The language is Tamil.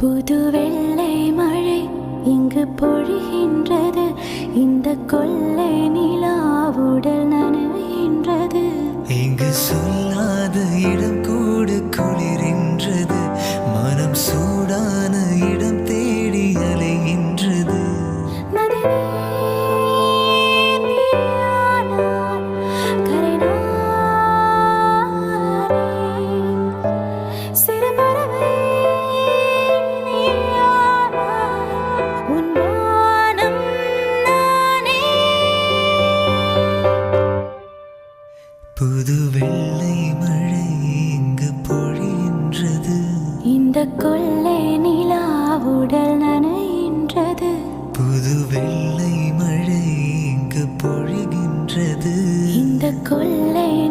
புது வெள்ளை மழை இங்கு பொழிகின்றது. இந்த கொள்ளை நிலா உடல் நனைகின்றது. இங்கு சொல்லாத இடம் கூட குளிரின்றது. மனம் சூடான இடம் தேடி அலைகின்றது. புது வெள்ளை மழை இங்கு பொழிகின்றது. இந்த கொள்ளை நிலா உடல் நனைகின்றது. புது வெள்ளை மழை இங்கு பொழிகின்றது. இந்த கொள்ளை